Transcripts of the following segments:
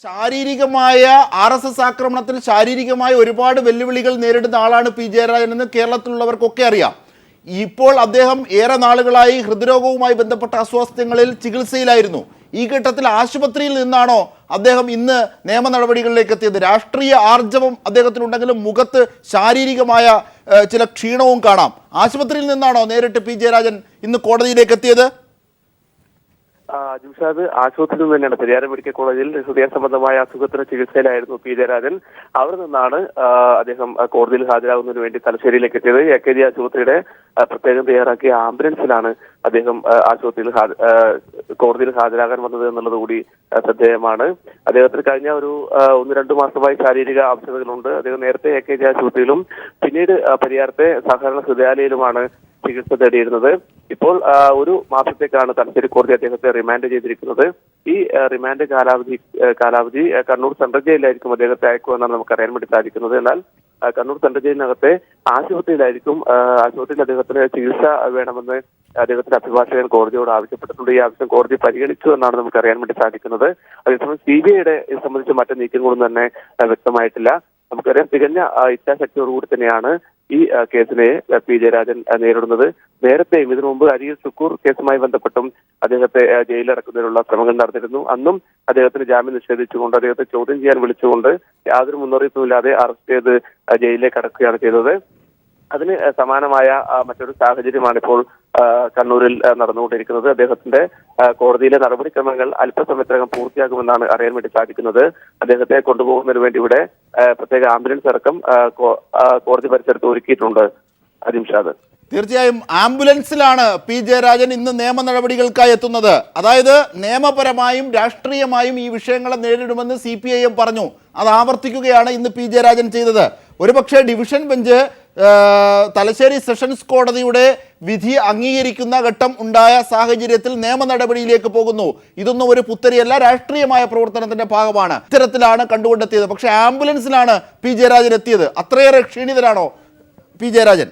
ശാരീരികമായ RSS ആക്രമണത്തിൽ ശാരീരികമായ ഒരുപാട് വെല്ലുവിളികൾ നേരിടുന്ന ആളാണ് പി ജയരാജൻ എന്ന് കേരളത്തിലുള്ളവർക്കൊക്കെ അറിയാം. ഇപ്പോൾ അദ്ദേഹം ഏറെ നാളുകളായി ഹൃദ്രോഗവുമായി ബന്ധപ്പെട്ട അസ്വാസ്ഥ്യങ്ങളിൽ ചികിത്സയിലായിരുന്നു. ഈ ഘട്ടത്തിൽ ആശുപത്രിയിൽ നിന്നാണോ അദ്ദേഹം ഇന്ന് നിയമ നടപടികളിലേക്ക് എത്തിയത്? രാഷ്ട്രീയ ആർജവം അദ്ദേഹത്തിനുണ്ടെങ്കിലും മുഖത്ത് ശാരീരികമായ ചില ക്ഷീണവും കാണാം. ആശുപത്രിയിൽ നിന്നാണോ നേരിട്ട് പി ജയരാജൻ ഇന്ന് കോടതിയിലേക്ക് എത്തിയത്? ജിംഷാദ്, ആശുപത്രിയിൽ നിന്ന് തന്നെയാണ്. പെരിയാർ മെഡിക്കൽ കോളേജിൽ ഹൃദയ സംബന്ധമായ അസുഖത്തിന് ചികിത്സയിലായിരുന്നു പി ജയരാജൻ. അവിടെ നിന്നാണ് അദ്ദേഹം കോടതിയിൽ ഹാജരാകുന്നതിന് വേണ്ടി തലശ്ശേരിയിലേക്ക് എത്തിയത്. AKG ആശുപത്രിയുടെ പ്രത്യേകം തയ്യാറാക്കിയ ആംബുലൻസിലാണ് അദ്ദേഹം കോടതിയിൽ ഹാജരാകാൻ വന്നത് എന്നുള്ളത് കൂടി ശ്രദ്ധേയമാണ്. അദ്ദേഹത്തിന് കഴിഞ്ഞ ഒരു 1-2 മാസമായി ശാരീരിക ആവശ്യതകളുണ്ട്. അദ്ദേഹം നേരത്തെ AKG ആശുപത്രിയിലും പിന്നീട് പരിയാരത്തെ സഹകരണ ഹൃദയാലയയിലുമാണ് ചികിത്സ തേടിയിരുന്നത്. ഇപ്പോൾ 1 മാസത്തേക്കാണ് തലശ്ശേരി കോടതി അദ്ദേഹത്തെ റിമാൻഡ് ചെയ്തിരിക്കുന്നത്. ഈ റിമാൻഡ് കാലാവധി കണ്ണൂർ സെൻട്രൽ ജയിലിലായിരിക്കും അദ്ദേഹത്തെ അയക്കുമെന്നാണ് നമുക്ക് അറിയാൻ വേണ്ടി സാധിക്കുന്നത്. എന്നാൽ കണ്ണൂർ സെൻട്രൽ ജയിലിനകത്തെ ആശുപത്രിയിൽ അദ്ദേഹത്തിന് ചികിത്സ വേണമെന്ന് അദ്ദേഹത്തിന്റെ അഭിഭാഷകൻ കോടതിയോട് ആവശ്യപ്പെട്ടിട്ടുണ്ട്. ഈ ആവശ്യം കോടതി പരിഗണിച്ചു എന്നാണ് നമുക്ക് അറിയാൻ വേണ്ടി സാധിക്കുന്നത്. അതേസമയം CBIയുടെ ഇത് സംബന്ധിച്ച് മറ്റു നീക്കങ്ങളൊന്നും തന്നെ വ്യക്തമായിട്ടില്ല. നമുക്കറിയാം, തികഞ്ഞ ഇച്ഛാശക്തിയോടുകൂടി തന്നെയാണ് ഈ കേസിനെ പി ജയരാജൻ നേരിടുന്നത്. നേരത്തെയും ഇതിനു മുമ്പ് അരിയിൽ സുക്കൂർ കേസുമായി ബന്ധപ്പെട്ടും അദ്ദേഹത്തെ ജയിലിലടക്കുന്നതിനുള്ള ശ്രമങ്ങൾ നടന്നിരുന്നു. അന്നും അദ്ദേഹത്തിന് ജാമ്യം നിഷേധിച്ചുകൊണ്ട് അദ്ദേഹത്തെ ചോദ്യം ചെയ്യാൻ വിളിച്ചുകൊണ്ട് യാതൊരു മുന്നറിയിപ്പുമില്ലാതെ അറസ്റ്റ് ചെയ്ത് ജയിലിലേക്ക് അടക്കുകയാണ് ചെയ്തത്. അതിന് സമാനമായ മറ്റൊരു സാഹചര്യമാണ് ഇപ്പോൾ കണ്ണൂരിൽ നടന്നുകൊണ്ടിരിക്കുന്നത്. അദ്ദേഹത്തിന്റെ കോടതിയിലെ നടപടിക്രമങ്ങൾ അല്പസമയത്തിനകം പൂർത്തിയാകുമെന്നാണ് അറിയാൻ വേണ്ടി സാധിക്കുന്നത്. അദ്ദേഹത്തെ കൊണ്ടുപോകുന്നതിന് വേണ്ടി ഇവിടെ പ്രത്യേക ആംബുലൻസ് അടക്കം കോടതി പരിസരത്ത് ഒരുക്കിയിട്ടുണ്ട്. ജിംഷാദ്, തീർച്ചയായും ആംബുലൻസിലാണ് പി ജയരാജൻ ഇന്ന് നിയമ നടപടികൾക്കായി എത്തുന്നത്. അതായത് നിയമപരമായും രാഷ്ട്രീയമായും ഈ വിഷയങ്ങളെ നേരിടുമെന്ന് CPIM പറഞ്ഞു. അത് ആവർത്തിക്കുകയാണ് ഇന്ന് പി ജയരാജൻ ചെയ്തത്. ഒരുപക്ഷെ ഡിവിഷൻ ബെഞ്ച് തലശ്ശേരി സെഷൻസ് കോടതിയുടെ വിധി അംഗീകരിക്കുന്ന ഘട്ടം ഉണ്ടായ സാഹചര്യത്തിൽ നിയമ നടപടിയിലേക്ക് പോകുന്നു. ഇതൊന്നും ഒരു പുത്തരിയല്ല, രാഷ്ട്രീയമായ പ്രവർത്തനത്തിന്റെ ഭാഗമാണ്. ഇത്തരത്തിലാണ് കണ്ടുകൊണ്ടെത്തിയത്. പക്ഷെ ആംബുലൻസിലാണ് പി ജയരാജൻ എത്തിയത്. അത്രയേറെ ക്ഷീണിതനാണോ പി ജയരാജൻ?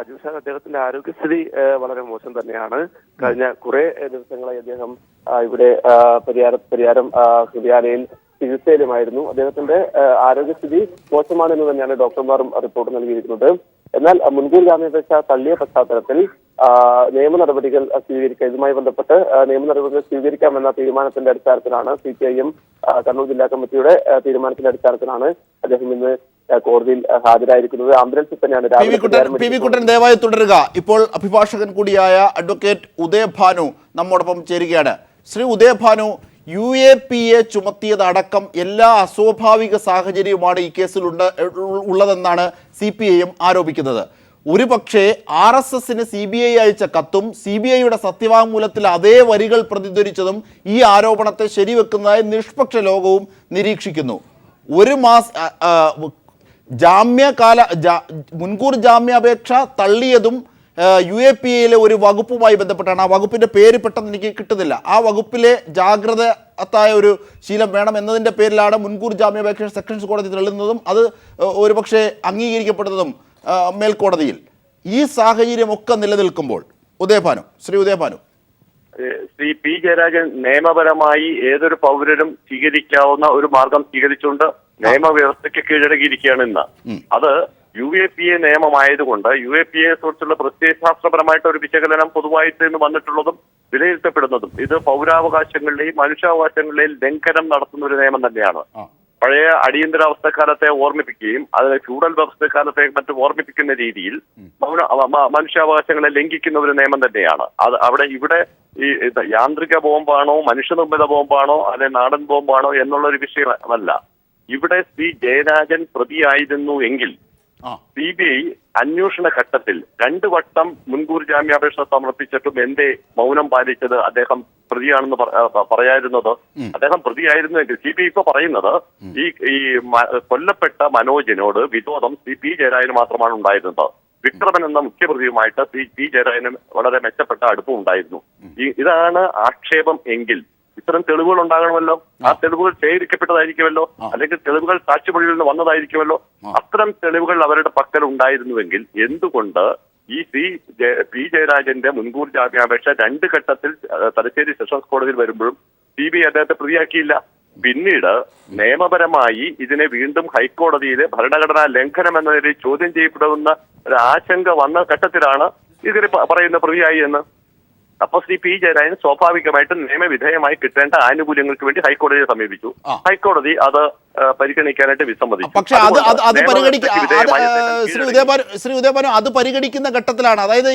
അജുഷാൻ, അദ്ദേഹത്തിന്റെ ആരോഗ്യസ്ഥിതി വളരെ മോശം തന്നെയാണ്. കഴിഞ്ഞ കുറെ ദിവസങ്ങളായി അദ്ദേഹം ഇവിടെ പരിയാരം ഹൃദയാലയയിൽ ചികിത്സയിലുമായിരുന്നു. അദ്ദേഹത്തിന്റെ ആരോഗ്യസ്ഥിതി മോശമാണെന്ന് തന്നെയാണ് ഡോക്ടർമാരും റിപ്പോർട്ട് നൽകിയിരിക്കുന്നത്. എന്നാൽ മുൻകൂർ ജാമ്യാപേക്ഷ തള്ളിയ പശ്ചാത്തലത്തിൽ നിയമ നടപടികൾ സ്വീകരിക്കുക, ഇതുമായി ബന്ധപ്പെട്ട് നിയമ നടപടികൾ സ്വീകരിക്കാമെന്ന തീരുമാനത്തിന്റെ അടിസ്ഥാനത്തിലാണ് CPIM കണ്ണൂർ ജില്ലാ കമ്മിറ്റിയുടെ തീരുമാനത്തിന്റെ അടിസ്ഥാനത്തിലാണ് അദ്ദേഹം ഇന്ന് കോടതിയിൽ ഹാജരായിരിക്കുന്നത്. ആംബുലൻസിൽ തന്നെയാണ്. പി വി കുട്ടൻ ദയവായി തുടരുക. ഇപ്പോൾ അഭിഭാഷകൻ കൂടിയായ അഡ്വക്കേറ്റ് ഉദയഭാനു നമ്മോടൊപ്പം ചേരുകയാണ്. ശ്രീ ഉദയഭാനു, UAPA ചുമത്തിയതടക്കം എല്ലാ അസ്വാഭാവിക സാഹചര്യവുമാണ് ഈ കേസിൽ ഉള്ളതെന്നാണ് CPIM ആരോപിക്കുന്നത്. ഒരുപക്ഷെ RSSന് CBI അയച്ച കത്തും CBIയുടെ സത്യവാങ്മൂലത്തിൽ അതേ വരികൾ പ്രതിധ്വനിച്ചതും ഈ ആരോപണത്തെ ശരിവെക്കുന്നതായി നിഷ്പക്ഷ ലോകവും നിരീക്ഷിക്കുന്നു. മുൻകൂർ ജാമ്യാപേക്ഷ തള്ളിയതും UAPAയിലെ ഒരു വകുപ്പുമായി ബന്ധപ്പെട്ടാണ്. ആ വകുപ്പിൻ്റെ പേര് പെട്ടെന്ന് എനിക്ക് കിട്ടുന്നില്ല. ആ വകുപ്പിലെ ജാഗ്രതയായ ഒരു ശീലം വേണം എന്നതിൻ്റെ പേരിലാണ് മുൻകൂർ ജാമ്യാപേക്ഷ സെഷൻസ് കോടതി തള്ളുന്നതും അത് ഒരുപക്ഷെ അംഗീകരിക്കപ്പെടുന്നതും മേൽക്കോടതിയിൽ. ഈ സാഹചര്യമൊക്കെ നിലനിൽക്കുമ്പോൾ ശ്രീ ഉദയഭാനു, ശ്രീ പി ജയരാജൻ നിയമപരമായി ഏതൊരു പൗരനും സ്വീകരിക്കാവുന്ന ഒരു മാർഗം സ്വീകരിച്ചുകൊണ്ട് നിയമവ്യവസ്ഥയ്ക്ക് കീഴടങ്ങിയിരിക്കുകയാണ് ഇന്ന്. അത് UAPA നിയമമായതുകൊണ്ട് UAPAയെ കുറിച്ചുള്ള പ്രത്യയശാസ്ത്രപരമായിട്ട് ഒരു വിശകലനം പൊതുവായിട്ട് ഇന്ന് വന്നിട്ടുള്ളതും വിലയിരുത്തപ്പെടുന്നതും ഇത് പൗരാവകാശങ്ങളുടെയും മനുഷ്യാവകാശങ്ങളുടെയും ലംഘനം നടത്തുന്ന ഒരു നിയമം തന്നെയാണ്. പഴയ അടിയന്തരാവസ്ഥക്കാലത്തെ ഓർമ്മിപ്പിക്കുകയും അതിന് ഫ്യൂഡൽ വ്യവസ്ഥക്കാലത്തെ മറ്റും ഓർമ്മിപ്പിക്കുന്ന രീതിയിൽ മനുഷ്യാവകാശങ്ങളെ ലംഘിക്കുന്ന ഒരു നിയമം തന്നെയാണ്. ഇവിടെ ഈ യാന്ത്രിക ബോംബാണോ മനുഷ്യനിർമ്മിത ബോംബാണോ അല്ലെ നാടൻ ബോംബാണോ എന്നുള്ളൊരു വിഷയമല്ല. ഇവിടെ ശ്രീ ജയരാജൻ പ്രതിയായിരുന്നു എങ്കിൽ CBI അന്വേഷണ ഘട്ടത്തിൽ 2 വട്ടം മുൻകൂർ ജാമ്യാപേക്ഷ സമർപ്പിച്ചിട്ടും എന്തേ മൗനം പാലിച്ചത്? അദ്ദേഹം പ്രതിയാണെന്ന് പറയായിരുന്നത്, അദ്ദേഹം പ്രതിയായിരുന്നുവെങ്കിൽ CBI ഇപ്പൊ പറയുന്നത് ഈ കൊല്ലപ്പെട്ട മനോജിനോട് വിരോധം പി ജയരാജന് മാത്രമാണ് ഉണ്ടായിരുന്നത്. വിക്രമൻ എന്ന മുഖ്യപ്രതിയുമായിട്ട് പി ജയരാജന് വളരെ മെച്ചപ്പെട്ട അടുപ്പം ഉണ്ടായിരുന്നു. ഇതാണ് ആക്ഷേപം എങ്കിൽ ഇത്തരം തെളിവുകൾ ഉണ്ടാകണമല്ലോ. ആ തെളിവുകൾ ശേഖരിക്കപ്പെട്ടതായിരിക്കുമല്ലോ, അല്ലെങ്കിൽ തെളിവുകൾ സാക്ഷിമൊഴിയിൽ നിന്ന് വന്നതായിരിക്കുമല്ലോ. അത്തരം തെളിവുകൾ അവരുടെ പക്കൽ ഉണ്ടായിരുന്നുവെങ്കിൽ എന്തുകൊണ്ട് ഈ പി ജയരാജന്റെ മുൻകൂർ ജാമ്യാപേക്ഷ 2 ഘട്ടത്തിൽ തലശ്ശേരി സെഷൻസ് കോടതിയിൽ വരുമ്പോഴും CBI അദ്ദേഹത്തെ പ്രതിയാക്കിയില്ല. പിന്നീട് നിയമപരമായി ഇതിനെ വീണ്ടും ഹൈക്കോടതിയിലെ ഭരണഘടനാ ലംഘനം എന്ന നിലയിൽ ചോദ്യം ചെയ്യപ്പെടുന്ന ഒരു ആശങ്ക വന്ന ഘട്ടത്തിലാണ് ഇതിന് പറയുന്ന പ്രതിയായി എന്ന്. അപ്പൊ ശ്രീ പി ജയരാജൻ സ്വാഭാവികമായിട്ടും നിയമവിധേയമായി കിട്ടേണ്ട ആനുകൂല്യങ്ങൾക്ക് വേണ്ടി ഹൈക്കോടതിയെ സമീപിച്ചു. ഹൈക്കോടതി അത് പരിഗണിക്കാനായിട്ട് വിസമ്മതിച്ചു. പക്ഷെ ശ്രീ ഉദയഭാനു അത് പരിഗണിക്കുന്ന ഘട്ടത്തിലാണ്, അതായത്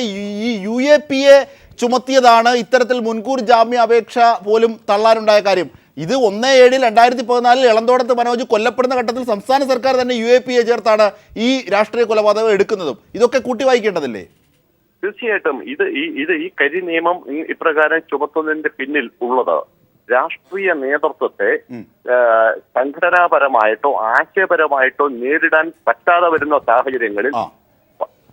ഈ UAPA ചുമത്തിയതാണ് ഇത്തരത്തിൽ മുൻകൂർ ജാമ്യ അപേക്ഷ പോലും തള്ളാനുണ്ടായ കാര്യം. ഇത് 1/7/2014 ഇളന്തോടത്ത് മനോജ് കൊല്ലപ്പെടുന്ന ഘട്ടത്തിൽ സംസ്ഥാന സർക്കാർ തന്നെ UAPA ചേർത്താണ് ഈ രാഷ്ട്രീയ കൊലപാതകം എടുക്കുന്നതും. ഇതൊക്കെ കൂട്ടി വായിക്കേണ്ടതില്ലേ? തീർച്ചയായിട്ടും ഈ കരി നിയമം ഇപ്രകാരം ചുമത്തുന്നതിന്റെ പിന്നിൽ ഉള്ളത് രാഷ്ട്രീയ നേതൃത്വത്തെ സംഘടനാപരമായിട്ടോ ആശയപരമായിട്ടോ നേരിടാൻ പറ്റാതെ വരുന്ന സാഹചര്യങ്ങളിൽ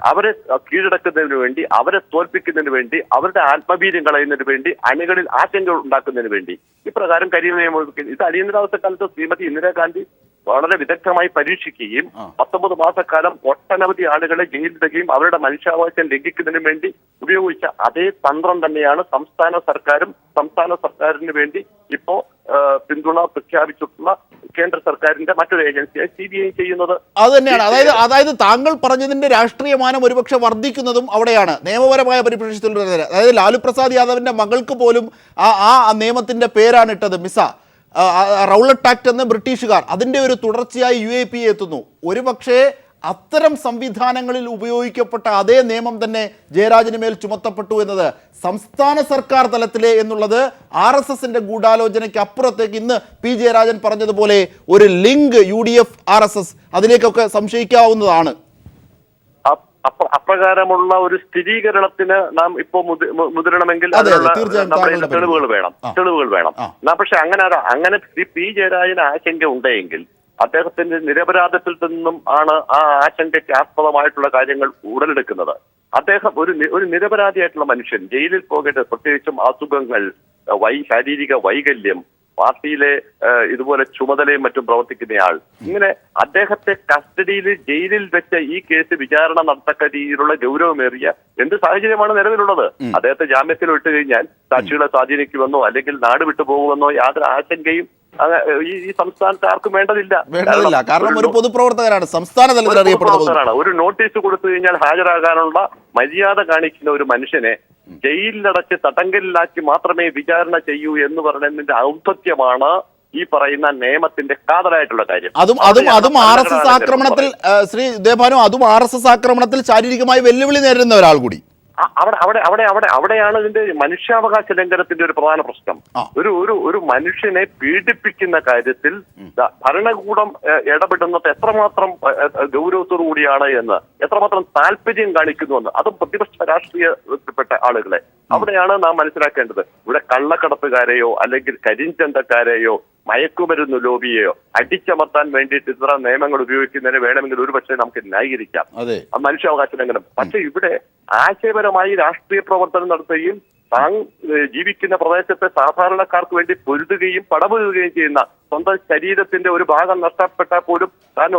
അവരെ കീഴടക്കുന്നതിന് വേണ്ടി, അവരെ തോൽപ്പിക്കുന്നതിന് വേണ്ടി, അവരുടെ ആത്മവീര്യം കളയുന്നതിന് വേണ്ടി, അണികളിൽ ആശങ്ക ഉണ്ടാക്കുന്നതിന് വേണ്ടി ഇപ്രകാരം കരി നിയമം ഇത് അടിയന്തരാവസ്ഥ കാലത്ത് ശ്രീമതി ഇന്ദിരാഗാന്ധി വളരെ വിദഗ്ധമായി പരീക്ഷിക്കുകയും 19 മാസക്കാലം ഒട്ടനവധി ആളുകളെ ജയിലിടുകയും അവരുടെ മനുഷ്യാവകാശം ലംഘിക്കുന്നതിന് വേണ്ടി ഉപയോഗിച്ച അതേ തന്ത്രം തന്നെയാണ് സംസ്ഥാന സർക്കാരിന് വേണ്ടി ഇപ്പോ പിന്തുണ പ്രഖ്യാപിച്ചിട്ടുള്ള കേന്ദ്ര സർക്കാരിന്റെ മറ്റൊരു ഏജൻസിയായി CBI ചെയ്യുന്നത്. അത് തന്നെയാണ്. അതായത് താങ്കൾ പറഞ്ഞതിന്റെ രാഷ്ട്രീയമാനം ഒരുപക്ഷെ വർദ്ധിക്കുന്നതും അവിടെയാണ്. നിയമപരമായ പരിപ്രേക്ഷ്യത്തിൽ അതായത് ലാലു പ്രസാദ് യാദവിന്റെ മകൾക്ക് പോലും ആ നിയമത്തിന്റെ പേരാണ് ഇട്ടത്, മിസ റൗളട്ട് ആക്ട് എന്ന് ബ്രിട്ടീഷുകാർ. അതിന്റെ ഒരു തുടർച്ചയായി UAPA എത്തുന്നു. ഒരുപക്ഷെ അത്തരം സംവിധാനങ്ങളിൽ ഉപയോഗിക്കപ്പെട്ട അതേ നിയമം തന്നെ ജയരാജന് മേൽ ചുമത്തപ്പെട്ടു എന്നത് സംസ്ഥാന സർക്കാർ തലത്തിലെ എന്നുള്ളത് RSSന്റെ ഗൂഢാലോചനയ്ക്ക് അപ്പുറത്തേക്ക് ഇന്ന് പി ജയരാജൻ പറഞ്ഞതുപോലെ ഒരു ലിങ്ക് UDF RSS അതിലേക്കൊക്കെ സംശയിക്കാവുന്നതാണ്. അപ്രകാരമുള്ള ഒരു സ്ഥിരീകരണത്തിന് നാം ഇപ്പോ മുതിരണമെങ്കിൽ തെളിവുകൾ വേണം. പക്ഷെ അങ്ങനെ പി ജയരാജന് ആശങ്ക ഉണ്ടെങ്കിൽ അദ്ദേഹത്തിന്റെ നിരപരാധത്തിൽ നിന്നും ആണ് ആ ആശങ്കയ്ക്ക് ആസ്പദമായിട്ടുള്ള കാര്യങ്ങൾ ഉടലെടുക്കുന്നത്. അദ്ദേഹം ഒരു നിരപരാധിയായിട്ടുള്ള മനുഷ്യൻ ജയിലിൽ പോകേണ്ടത്, പ്രത്യേകിച്ചും അസുഖങ്ങൾ, ശാരീരിക വൈകല്യം, പാർട്ടിയിലെ ഇതുപോലെ ചുമതലയും മറ്റും പ്രവർത്തിക്കുന്നയാൾ, ഇങ്ങനെ അദ്ദേഹത്തെ കസ്റ്റഡിയിൽ ജയിലിൽ വെച്ച ഈ കേസ് വിചാരണ നടത്തക്ക രീതിയിലുള്ള ഗൗരവമേറിയ എന്ത് സാഹചര്യമാണ് നിലവിലുള്ളത്? അദ്ദേഹത്തെ ജാമ്യത്തിൽ വിട്ടു കഴിഞ്ഞാൽ സാക്ഷികളെ സ്വാധീനിക്കുമെന്നോ അല്ലെങ്കിൽ നാട് വിട്ടു പോകുമെന്നോ യാതൊരു ആശങ്കയും ഈ സംസ്ഥാനത്ത് ആർക്കും വേണ്ടതില്ല. കാരണം ഒരു പൊതുപ്രവർത്തകരാണ്, സംസ്ഥാന തലത്തിൽ അറിയപ്പെടുന്നതാണ്. ഒരു നോട്ടീസ് കൊടുത്തു കഴിഞ്ഞാൽ ഹാജരാകാനുള്ള മര്യാദ കാണിക്കുന്ന ഒരു മനുഷ്യനെ ജയിലിലടച്ച് തടങ്കലിലാക്കി മാത്രമേ വിചാരണ ചെയ്യൂ എന്ന് പറയുന്നതിന്റെ ഔദ്ധത്യമാണ് ഈ പറയുന്ന നിയമത്തിന്റെ കാതലായിട്ടുള്ള കാര്യം. അതും RSS ആക്രമണത്തിൽ ശ്രീ ഉദയഭാനു, അതും RSS ആക്രമണത്തിൽ ശാരീരികമായി വെല്ലുവിളി നേരിടുന്ന ഒരാൾ കൂടി. അവിടെയാണ് ഇതിന്റെ മനുഷ്യാവകാശ ലംഘനത്തിന്റെ ഒരു പ്രധാന പ്രശ്നം. ഒരു മനുഷ്യനെ പീഡിപ്പിക്കുന്ന കാര്യത്തിൽ ഭരണകൂടം ഇടപെടുന്നത് എത്രമാത്രം ഗൗരവത്തോടു കൂടിയാണ് എന്ന്, എത്രമാത്രം താല്പര്യം കാണിക്കുന്നുവെന്ന്, അതും പ്രതിപക്ഷ രാഷ്ട്രീയപ്പെട്ട ആളുകളെ അവിടെയാണ് നാം മനസ്സിലാക്കേണ്ടത്. ഇവിടെ കള്ളക്കടത്തുകാരെയോ അല്ലെങ്കിൽ കരിഞ്ചന്തക്കാരെയോ മയക്കുമരുന്ന് ലോബിയെയോ അടിച്ചമർത്താൻ വേണ്ടിയിട്ട് ഇത്ര നിയമങ്ങൾ ഉപയോഗിക്കുന്നതിന് വേണമെങ്കിൽ ഒരുപക്ഷെ നമുക്ക് ന്യായീകരിക്കാം, മനുഷ്യാവകാശ ലംഘനം. പക്ഷെ ഇവിടെ ആശയപരമായി രാഷ്ട്രീയ പ്രവർത്തനം നടത്തുകയും താൻ ജീവിക്കുന്ന പ്രദേശത്തെ സാധാരണക്കാർക്ക് വേണ്ടി പൊരുതുകയും പടപൊരുതുകയും ചെയ്യുന്ന, സ്വന്തം ശരീരത്തിന്റെ ഒരു ഭാഗം നഷ്ടപ്പെട്ടാൽ പോലും താൻ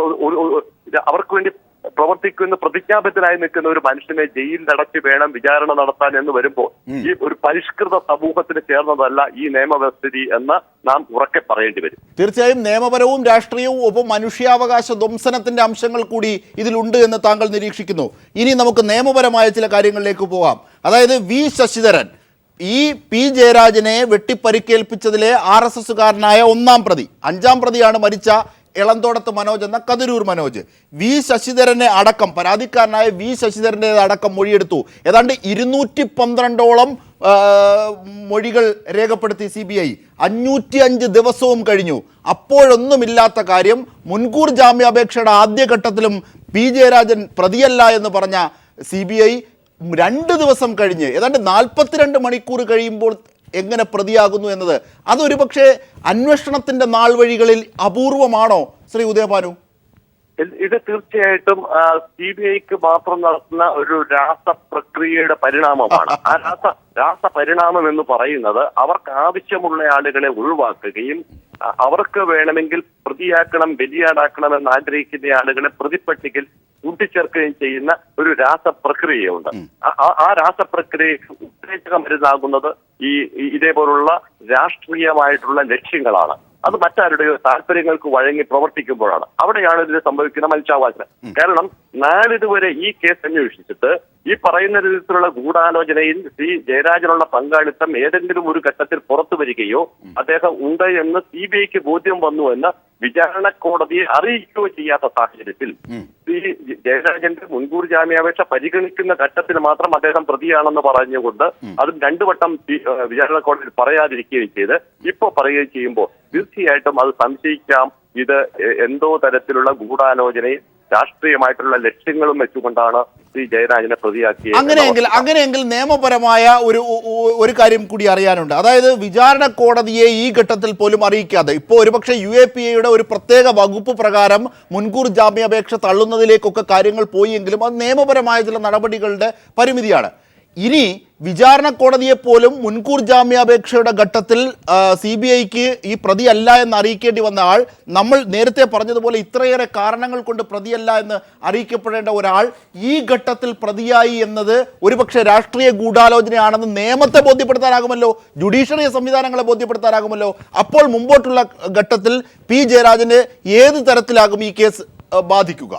അവർക്ക് വേണ്ടി പ്രവർത്തിക്കുന്ന പ്രതിജ്ഞാബദ്ധനായി നിൽക്കുന്ന ഒരു മനുഷ്യനെ ജയിലിലടച്ച് വേണം വിചാരണ നടത്താൻ എന്ന് വരുമ്പോൾ ഈ ഒരു പരിഷ്കൃത സമൂഹത്തിന് ചേർന്നതല്ല ഈ നിയമവ്യവസ്ഥിതി എന്ന് നാം ഉറക്കെ പറയേണ്ടി വരും. തീർച്ചയായും നിയമപരവും രാഷ്ട്രീയവും ഒപ്പം മനുഷ്യാവകാശ ധ്വംസനത്തിന്റെ അംശങ്ങൾ കൂടി ഇതിലുണ്ട് എന്ന് താങ്കൾ നിരീക്ഷിക്കുന്നു. ഇനി നമുക്ക് നിയമപരമായ ചില കാര്യങ്ങളിലേക്ക് പോകാം. അതായത് വി ശശിധരൻ ഈ പി ജയരാജനെ വെട്ടിപ്പരിക്കേൽപ്പിച്ചതിലെ RSSകാരനായ 1-ാം പ്രതി, 5-ാം പ്രതിയാണ് മരിച്ച ഇളന്തോടത്ത് മനോജ് എന്ന കതിരൂർ മനോജ്. വി ശശിധരനെ അടക്കം, പരാതിക്കാരനായ വി ശശിധരൻ്റെ അടക്കം മൊഴിയെടുത്തു. ഏതാണ്ട് 212ഓളം മൊഴികൾ രേഖപ്പെടുത്തി CBI. 505 ദിവസവും കഴിഞ്ഞു. അപ്പോഴൊന്നുമില്ലാത്ത കാര്യം മുൻകൂർ ജാമ്യാപേക്ഷയുടെ ആദ്യഘട്ടത്തിലും പി ജയരാജൻ പ്രതിയല്ല എന്ന് പറഞ്ഞ CBI 2 ദിവസം കഴിഞ്ഞ് ഏതാണ്ട് 42 മണിക്കൂർ കഴിയുമ്പോൾ എങ്ങനെ പ്രതിയാകുന്നു എന്നത് അതൊരു പക്ഷേ അന്വേഷണത്തിന്റെ നാൾ വഴികളിൽ അപൂർവമാണോ ശ്രീ ഉദയഭാനു? ഇത് തീർച്ചയായിട്ടും CBIക്ക് മാത്രം നടത്തുന്ന ഒരു രാസപ്രക്രിയയുടെ പരിണാമമാണ്. ആ രാസപരിണാമം എന്ന് പറയുന്നത് അവർക്ക് ആവശ്യമുള്ള ആളുകളെ ഒഴിവാക്കുകയും അവർക്ക് വേണമെങ്കിൽ പ്രതിയാക്കണം, ബലിയാടാക്കണം എന്ന് ആഗ്രഹിക്കുന്ന ആളുകളെ പ്രതിപ്പട്ടികയിൽ കൂട്ടിച്ചേർക്കുകയും ചെയ്യുന്ന ഒരു രാസപ്രക്രിയയുണ്ട്. ആ രാസപ്രക്രിയക്ക് ഉത്തേജക മരുന്നാകുന്നത് ഇതേപോലുള്ള രാഷ്ട്രീയമായിട്ടുള്ള ലക്ഷ്യങ്ങളാണ്. അത് മറ്റാരുടെയോ താല്പര്യങ്ങൾക്ക് വഴങ്ങി പ്രവർത്തിക്കുമ്പോഴാണ് അവിടെയാണ് ഇതിൽ സംഭവിക്കുന്ന മനുഷ്യാവകാശം. കാരണം നാളിതുവരെ ഈ കേസ് അന്വേഷിച്ചിട്ട് ഈ പറയുന്ന രീതിയിലുള്ള ഗൂഢാലോചനയിൽ ശ്രീ ജയരാജനുള്ള പങ്കാളിത്തം ഏതെങ്കിലും ഒരു ഘട്ടത്തിൽ പുറത്തു വരികയോ അദ്ദേഹം ഉണ്ട് എന്ന് CBIക്ക് ബോധ്യം വന്നു എന്ന് വിചാരണ കോടതിയെ അറിയിക്കുകയോ ചെയ്യാത്ത സാഹചര്യത്തിൽ ശ്രീ ജയരാജന്റെ മുൻകൂർ ജാമ്യാപേക്ഷ പരിഗണിക്കുന്ന ഘട്ടത്തിൽ മാത്രം അദ്ദേഹം പ്രതിയാണെന്ന് പറഞ്ഞുകൊണ്ട് അതും 2 വട്ടം വിചാരണ കോടതിയിൽ പറയാതിരിക്കുകയും ചെയ്ത് ഇപ്പോൾ പറയുകയും ചെയ്യുമ്പോൾ തീർച്ചയായിട്ടും അത് സംശയിക്കാം. ഇത് എന്തോ തരത്തിലുള്ള ഗൂഢാലോചനയും രാഷ്ട്രീയമായിട്ടുള്ള ലക്ഷ്യങ്ങളും വെച്ചുകൊണ്ടാണ് ശ്രീ ജയരാജനെ പ്രതിയാക്കിയത്. അങ്ങനെയെങ്കിൽ നിയമപരമായ ഒരു കാര്യം കൂടി അറിയാനുണ്ട്. അതായത് വിചാരണ കോടതിയെ ഈ ഘട്ടത്തിൽ പോലും അറിയിക്കാതെ ഇപ്പോൾ ഒരുപക്ഷെ UAPAയുടെ ഒരു പ്രത്യേക വകുപ്പ് പ്രകാരം മുൻകൂർ ജാമ്യാപേക്ഷ തള്ളുന്നതിലേക്കൊക്കെ കാര്യങ്ങൾ പോയെങ്കിലും അത് നിയമപരമായ ചില നടപടികളുടെ പരിമിതിയാണ്. ഇനി വിചാരണ കോടതിയെപ്പോലും മുൻകൂർ ജാമ്യാപേക്ഷയുടെ ഘട്ടത്തിൽ CBIക്ക് ഈ പ്രതിയല്ല എന്ന് അറിയിക്കേണ്ടി വന്ന ആൾ, നമ്മൾ നേരത്തെ പറഞ്ഞതുപോലെ ഇത്രയേറെ കാരണങ്ങൾ കൊണ്ട് പ്രതിയല്ല എന്ന് അറിയിക്കപ്പെടേണ്ട ഒരാൾ ഈ ഘട്ടത്തിൽ പ്രതിയായി എന്നത് ഒരുപക്ഷെ രാഷ്ട്രീയ ഗൂഢാലോചനയാണെന്ന് നിയമത്തെ ബോധ്യപ്പെടുത്താനാകുമല്ലോ, ജുഡീഷ്യറി സംവിധാനങ്ങളെ ബോധ്യപ്പെടുത്താനാകുമല്ലോ. അപ്പോൾ മുമ്പോട്ടുള്ള ഘട്ടത്തിൽ P ജയരാജന് ഏത് തരത്തിലാകും ഈ കേസ് ബാധിക്കുക?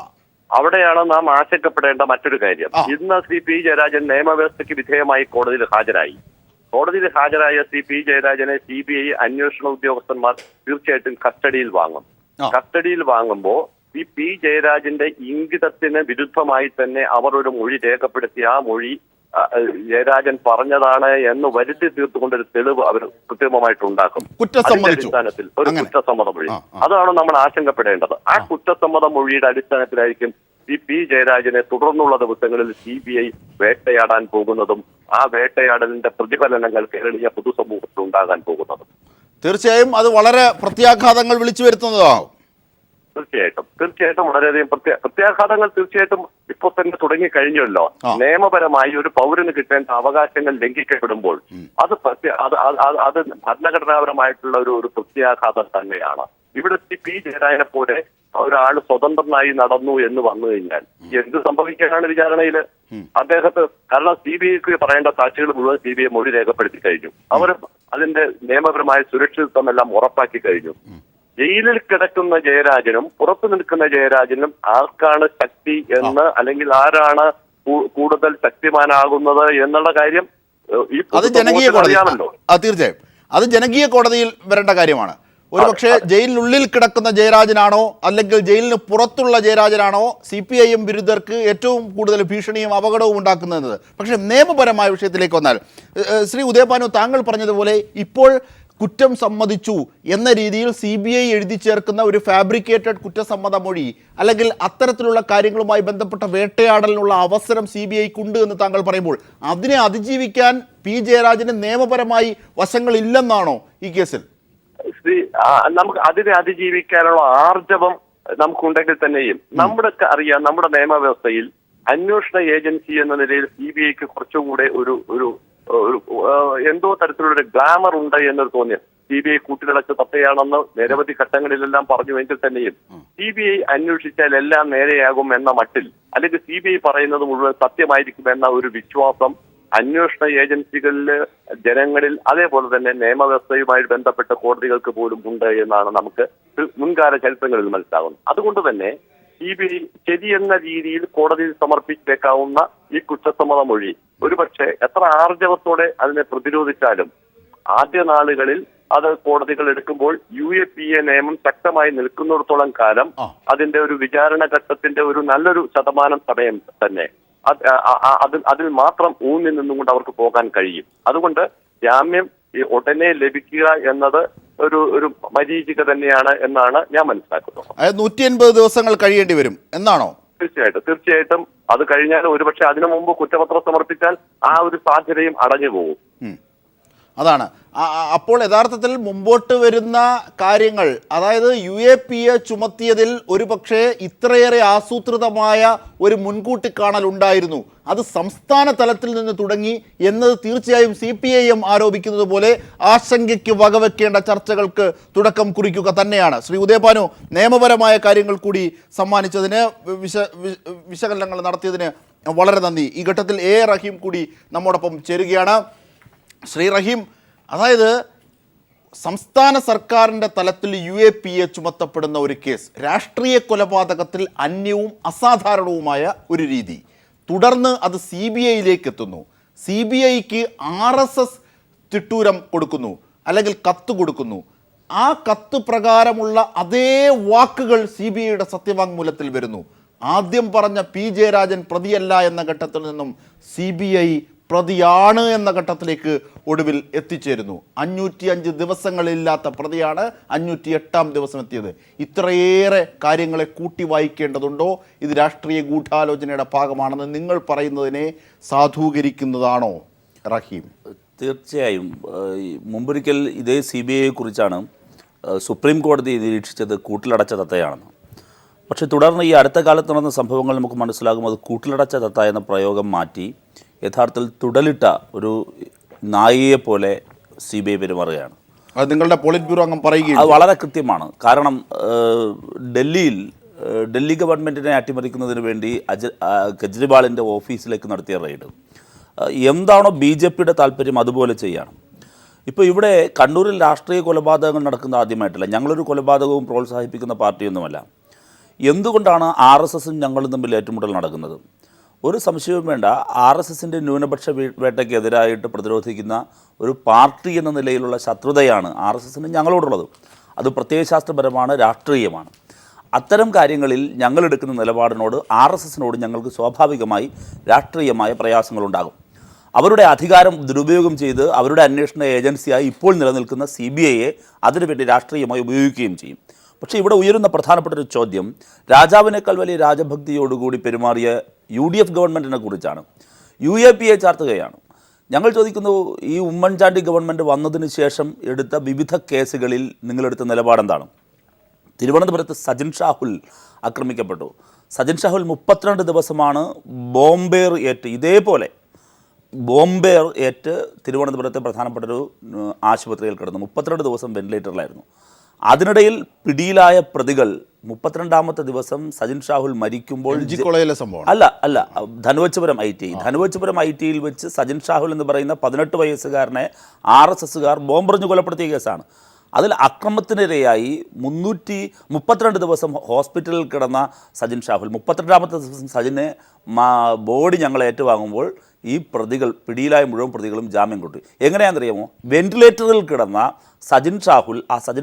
അവിടെയാണ് നാം ആശങ്കപ്പെടേണ്ട മറ്റൊരു കാര്യം. ഇന്ന് ശ്രീ P ജയരാജൻ നിയമവ്യവസ്ഥയ്ക്ക് വിധേയമായി കോടതിയിൽ ഹാജരായി. കോടതിയിൽ ഹാജരായ ശ്രീ P ജയരാജനെ CBI അന്വേഷണ ഉദ്യോഗസ്ഥന്മാർ തീർച്ചയായിട്ടും കസ്റ്റഡിയിൽ വാങ്ങും. കസ്റ്റഡിയിൽ വാങ്ങുമ്പോൾ ഈ P ജയരാജന്റെ ഇംഗിതത്തിന് വിരുദ്ധമായി തന്നെ അവർ ഒരു മൊഴി രേഖപ്പെടുത്തി ആ മൊഴി ജയരാജൻ പറഞ്ഞതാണ് എന്ന് വരുത്തി തീർത്തുകൊണ്ടൊരു തെളിവ് അവർ കൃത്രിമമായിട്ടുണ്ടാക്കും. അടിസ്ഥാനത്തിൽ ഒരു കുറ്റസമ്മത മൊഴി, അതാണ് നമ്മൾ ആശങ്കപ്പെടേണ്ടത്. ആ കുറ്റസമ്മത മൊഴിയുടെ അടിസ്ഥാനത്തിലായിരിക്കും ഈ P ജയരാജനെ തുടർന്നുള്ള ദിവസങ്ങളിൽ CBI വേട്ടയാടാൻ പോകുന്നതും ആ വേട്ടയാടലിന്റെ പ്രതിഫലനങ്ങൾ കേരളീയ പൊതുസമൂഹത്തിൽ ഉണ്ടാകാൻ പോകുന്നതും. തീർച്ചയായും അത് വളരെ പ്രത്യാഘാതങ്ങൾ വിളിച്ചു വരുത്തുന്നതാവും. തീർച്ചയായിട്ടും വളരെയധികം പ്രത്യാഘാതങ്ങൾ തീർച്ചയായിട്ടും ഇപ്പോൾ തന്നെ തുടങ്ങി കഴിഞ്ഞല്ലോ. നിയമപരമായി ഒരു പൗരന് കിട്ടേണ്ട അവകാശങ്ങൾ ലംഘിക്കപ്പെടുമ്പോൾ അത് ഭരണഘടനാപരമായിട്ടുള്ള ഒരു പ്രത്യാഘാതം തന്നെയാണ്. ഇവിടെ P ജയരാജനെ പോലെ ഒരാൾ സ്വതന്ത്രനായി നടന്നു എന്ന് വന്നു കഴിഞ്ഞാൽ എന്ത് സംഭവിക്കാനാണ് വിചാരണയിൽ അദ്ദേഹത്തെ? കാരണം CBIക്ക് പറയേണ്ട സാക്ഷികൾ മുഴുവൻ CBI മൊഴി രേഖപ്പെടുത്തി കഴിഞ്ഞു. അവർ അതിന്റെ നിയമപരമായ സുരക്ഷിതത്വം എല്ലാം ഉറപ്പാക്കി കഴിഞ്ഞു. ജയിലിൽ കിടക്കുന്ന ജയരാജനും പുറത്തു നിൽക്കുന്ന ജയരാജനും ആർക്കാണ് ശക്തി എന്ന്, അല്ലെങ്കിൽ ആരാണ് കൂടുതൽ ശക്തിമാനാകുന്നത് എന്നുള്ള കാര്യം അത് ജനകീയ കോടതിയാണല്ലോ. തീർച്ചയായും അത് ജനകീയ കോടതിയിൽ വരേണ്ട കാര്യമാണ്. ഒരുപക്ഷെ ജയിലിനുള്ളിൽ കിടക്കുന്ന ജയരാജനാണോ അല്ലെങ്കിൽ ജയിലിന് പുറത്തുള്ള ജയരാജനാണോ CPIM വിരുദ്ധർക്ക് ഏറ്റവും കൂടുതൽ ഭീഷണിയും അപകടവും ഉണ്ടാക്കുന്നത്? പക്ഷേ നിയമപരമായ വിഷയത്തിലേക്ക് വന്നാൽ ശ്രീ ഉദയഭാനു, താങ്കൾ പറഞ്ഞതുപോലെ ഇപ്പോൾ കുറ്റം സമ്മതിച്ചു എന്ന രീതിയിൽ CBI എഴുതി ചേർക്കുന്ന ഒരു ഫാബ്രിക്കേറ്റഡ് കുറ്റസമ്മത മൊഴി അല്ലെങ്കിൽ അത്തരത്തിലുള്ള കാര്യങ്ങളുമായി ബന്ധപ്പെട്ട വേട്ടയാടലിനുള്ള അവസരം CBIക്കുണ്ട് എന്ന് താങ്കൾ പറയുമ്പോൾ അതിനെ അതിജീവിക്കാൻ P ജയരാജന് നിയമപരമായി വശങ്ങളില്ലെന്നാണോ ഈ കേസിൽ? നമുക്ക് അതിനെ അതിജീവിക്കാനുള്ള ആർജവം നമുക്കുണ്ടെങ്കിൽ തന്നെയും നമ്മുടെ അറിയാം, നമ്മുടെ നിയമവ്യവസ്ഥയിൽ അന്വേഷണ ഏജൻസി എന്ന നിലയിൽ CBIക്ക് കുറച്ചുകൂടെ ഒരു എന്തോ തരത്തിലുള്ള ഗ്ലാമർ ഉണ്ട് എന്നൊരു തോന്നിയ CBI കൂട്ടിലടച്ച തത്തയാണെന്ന് നിരവധി ഘട്ടങ്ങളിലെല്ലാം പറഞ്ഞുവെങ്കിൽ തന്നെയും CBI അന്വേഷിച്ചാൽ എല്ലാം നേരെയാകും എന്ന മട്ടിൽ, അല്ലെങ്കിൽ CBI പറയുന്നത് മുഴുവൻ സത്യമായിരിക്കും എന്ന ഒരു വിശ്വാസം അന്വേഷണ ഏജൻസികളിൽ, ജനങ്ങളിൽ, അതേപോലെ തന്നെ നിയമവ്യവസ്ഥയുമായി ബന്ധപ്പെട്ട കോടതികൾക്ക് പോലും ഉണ്ട് എന്നാണ് നമുക്ക് മുൻകാല ചരിത്രങ്ങളിൽ മനസ്സിലാകുന്നത്. അതുകൊണ്ട് തന്നെ CBI ശരിയെന്ന രീതിയിൽ കോടതിയിൽ സമർപ്പിച്ചേക്കാവുന്ന ഈ കുറ്റസമ്മത മൊഴി ഒരുപക്ഷെ എത്ര ആർജവത്തോടെ അതിനെ പ്രതിരോധിച്ചാലും ആദ്യ നാളുകളിൽ അത് കോടതികൾ എടുക്കുമ്പോൾ UAPA നിയമം ശക്തമായി നിൽക്കുന്നിടത്തോളം കാലം അതിന്റെ ഒരു വിചാരണ ഘട്ടത്തിന്റെ ഒരു നല്ലൊരു ശതമാനം സമയം തന്നെ അതിൽ മാത്രം ഊന്നി നിന്നുകൊണ്ട് അവർക്ക് പോകാൻ കഴിയും. അതുകൊണ്ട് ജാമ്യം ഉടനെ ലഭിക്കുക എന്നത് ഒരു മരീചിക തന്നെയാണ് എന്നാണ് ഞാൻ മനസ്സിലാക്കുന്നത്. 180 ദിവസങ്ങൾ കഴിയേണ്ടി വരും എന്നാണോ? തീർച്ചയായിട്ടും അത് കഴിഞ്ഞാൽ ഒരുപക്ഷെ അതിനു മുമ്പ് കുറ്റപത്രം സമർപ്പിച്ചാൽ ആ ഒരു സാധ്യതയും അടഞ്ഞു പോകും. അതാണ് അപ്പോൾ യഥാർത്ഥത്തിൽ മുമ്പോട്ട് വരുന്ന കാര്യങ്ങൾ, അതായത് UAPA ചുമത്തിയതിൽ ഒരുപക്ഷെ ഇത്രയേറെ ആസൂത്രിതമായ ഒരു മുൻകൂട്ടി കാണൽ ഉണ്ടായിരുന്നു, അത് സംസ്ഥാന തലത്തിൽ നിന്ന് തുടങ്ങി എന്നത് തീർച്ചയായും CPIM ആരോപിക്കുന്നത് പോലെ ആശങ്കയ്ക്ക് വകവെക്കേണ്ട ചർച്ചകൾക്ക് തുടക്കം കുറിക്കുക തന്നെയാണ്. ശ്രീ ഉദയഭാനു, നിയമപരമായ കാര്യങ്ങൾ കൂടി സമ്മാനിച്ചതിന്, വിശകലനങ്ങൾ നടത്തിയതിന് വളരെ നന്ദി. ഈ ഘട്ടത്തിൽ A റഹീം കൂടി നമ്മോടൊപ്പം ചേരുകയാണ്. ശ്രീ റഹീം, അതായത് സംസ്ഥാന സർക്കാരിൻ്റെ തലത്തിൽ UAPA ചുമത്തപ്പെടുന്ന ഒരു കേസ് രാഷ്ട്രീയ കൊലപാതകത്തിൽ അന്യവും അസാധാരണവുമായ ഒരു രീതി, തുടർന്ന് അത് CBIയിലേക്ക് എത്തുന്നു. CBIക്ക് RSS തിട്ടൂരം കൊടുക്കുന്നു, അല്ലെങ്കിൽ കത്ത് കൊടുക്കുന്നു. ആ കത്ത് പ്രകാരമുള്ള അതേ വാക്കുകൾ CBIയുടെ സത്യവാങ്മൂലത്തിൽ വരുന്നു. ആദ്യം പറഞ്ഞ PJ രാജൻ പ്രതിയല്ല എന്ന ഘട്ടത്തിൽ നിന്നും CBI പ്രതിയാണ് എന്ന ഘട്ടത്തിലേക്ക് ഒടുവിൽ എത്തിച്ചേരുന്നു. 505 ദിവസങ്ങളില്ലാത്ത പ്രതിയാണ് 508-ാം ദിവസം എത്തിയത്. ഇത്രയേറെ കാര്യങ്ങളെ കൂട്ടി വായിക്കേണ്ടതുണ്ടോ? ഇത് രാഷ്ട്രീയ ഗൂഢാലോചനയുടെ ഭാഗമാണെന്ന് നിങ്ങൾ പറയുന്നതിനെ സാധൂകരിക്കുന്നതാണോ റഹീം? തീർച്ചയായും. മുമ്പൊരിക്കൽ ഇതേ CBIയെ കുറിച്ചാണ് സുപ്രീം കോടതി നിരീക്ഷിച്ചത് കൂട്ടിലടച്ച തത്തയാണെന്ന്. പക്ഷേ തുടർന്ന് ഈ അടുത്ത കാലത്ത് നടന്ന സംഭവങ്ങൾ നമുക്ക് മനസ്സിലാകും അത് കൂട്ടിലടച്ച തത്ത എന്ന പ്രയോഗം മാറ്റി യഥാർത്ഥത്തിൽ തുടലിട്ട ഒരു നായയെ പോലെ CBI പെരുമാറുകയാണ്. അത് നിങ്ങളുടെ പോളിറ്റ് ബ്യൂറോ അംഗം പറയുകയും അത് വളരെ കൃത്യമാണ്. കാരണം ഡൽഹി ഗവൺമെൻറ്റിനെ അട്ടിമറിക്കുന്നതിന് വേണ്ടി കെജ്രിവാളിൻ്റെ ഓഫീസിലേക്ക് നടത്തിയ റെയ്ഡ് എന്താണോ BJPയുടെ താല്പര്യം അതുപോലെ ചെയ്യണം. ഇപ്പോൾ ഇവിടെ കണ്ണൂരിൽ രാഷ്ട്രീയ കൊലപാതകങ്ങൾ നടക്കുന്ന ആദ്യമായിട്ടല്ല. ഞങ്ങളൊരു കൊലപാതകവും പ്രോത്സാഹിപ്പിക്കുന്ന പാർട്ടിയൊന്നുമല്ല. എന്തുകൊണ്ടാണ് RSSും ഞങ്ങളും തമ്മിൽ ഏറ്റുമുട്ടൽ നടക്കുന്നത്? ഒരു സംശയവും വേണ്ട. RSSൻ്റെ ന്യൂനപക്ഷ വേട്ടയ്ക്കെതിരായിട്ട് പ്രതിരോധിക്കുന്ന ഒരു പാർട്ടി എന്ന നിലയിലുള്ള ശത്രുതയാണ് RSSന് ഞങ്ങളോടുള്ളത്. അത് പ്രത്യയശാസ്ത്രപരമാണ്, രാഷ്ട്രീയമാണ്. അത്തരം കാര്യങ്ങളിൽ ഞങ്ങളെടുക്കുന്ന നിലപാടിനോട് RSSനോട് ഞങ്ങൾക്ക് സ്വാഭാവികമായി രാഷ്ട്രീയമായ പ്രയാസങ്ങളുണ്ടാകും. അവരുടെ അധികാരം ദുരുപയോഗം ചെയ്ത് അവരുടെ അന്വേഷണ ഏജൻസിയായി ഇപ്പോൾ നിലനിൽക്കുന്ന CBIയെ അതിനുവേണ്ടി രാഷ്ട്രീയമായി ഉപയോഗിക്കുകയും ചെയ്യും. പക്ഷേ ഇവിടെ ഉയരുന്ന പ്രധാനപ്പെട്ട ഒരു ചോദ്യം രാജാവിനേക്കാൾ വലിയ രാജഭക്തിയോടുകൂടി പെരുമാറിയ UDF ഗവൺമെൻറ്റിനെ കുറിച്ചാണ്. UAPA ചാർത്തുകയാണ്. ഞങ്ങൾ ചോദിക്കുന്നു, ഈ ഉമ്മൻചാണ്ടി ഗവൺമെൻറ് വന്നതിന് ശേഷം എടുത്ത വിവിധ കേസുകളിൽ നിങ്ങളെടുത്ത നിലപാടെന്താണ്? തിരുവനന്തപുരത്ത് സജിൻ ഷാഹുൽ ആക്രമിക്കപ്പെട്ടു. സജിൻ ഷാഹുൽ 32 ദിവസമാണ് ബോംബേർ ഏറ്റ്, ഇതേപോലെ ബോംബേർ ഏറ്റ് തിരുവനന്തപുരത്തെ പ്രധാനപ്പെട്ട ഒരു ആശുപത്രിയിൽ കിടന്നു. 32 ദിവസം വെന്റിലേറ്ററിലായിരുന്നു. അതിനിടയിൽ പിടിയിലായ പ്രതികൾ 32ാമത്തെ ദിവസം സജിൻ ഷാഹുൽ മരിക്കുമ്പോൾ അല്ല ധനുവച്ചപുരം ITയിൽ വെച്ച് സജിൻ ഷാഹുൽ എന്ന് പറയുന്ന 18 വയസ്സുകാരനെ RSSകാർ ബോംബെറിഞ്ഞ് കൊലപ്പെടുത്തിയ കേസാണ്. അതിൽ അക്രമത്തിനിരയായി 332 ദിവസം ഹോസ്പിറ്റലിൽ കിടന്ന സജിൻ ഷാഹുൽ 32ാമത്തെ ദിവസം സജിനെ ബോഡി ഞങ്ങൾ ഏറ്റുവാങ്ങുമ്പോൾ ഈ പ്രതികൾ പിടിയിലായ മുഴുവൻ പ്രതികളും ജാമ്യം കിട്ടി. എങ്ങനെയാണെന്നറിയാമോ? വെന്റിലേറ്ററിൽ കിടന്ന സജിൻ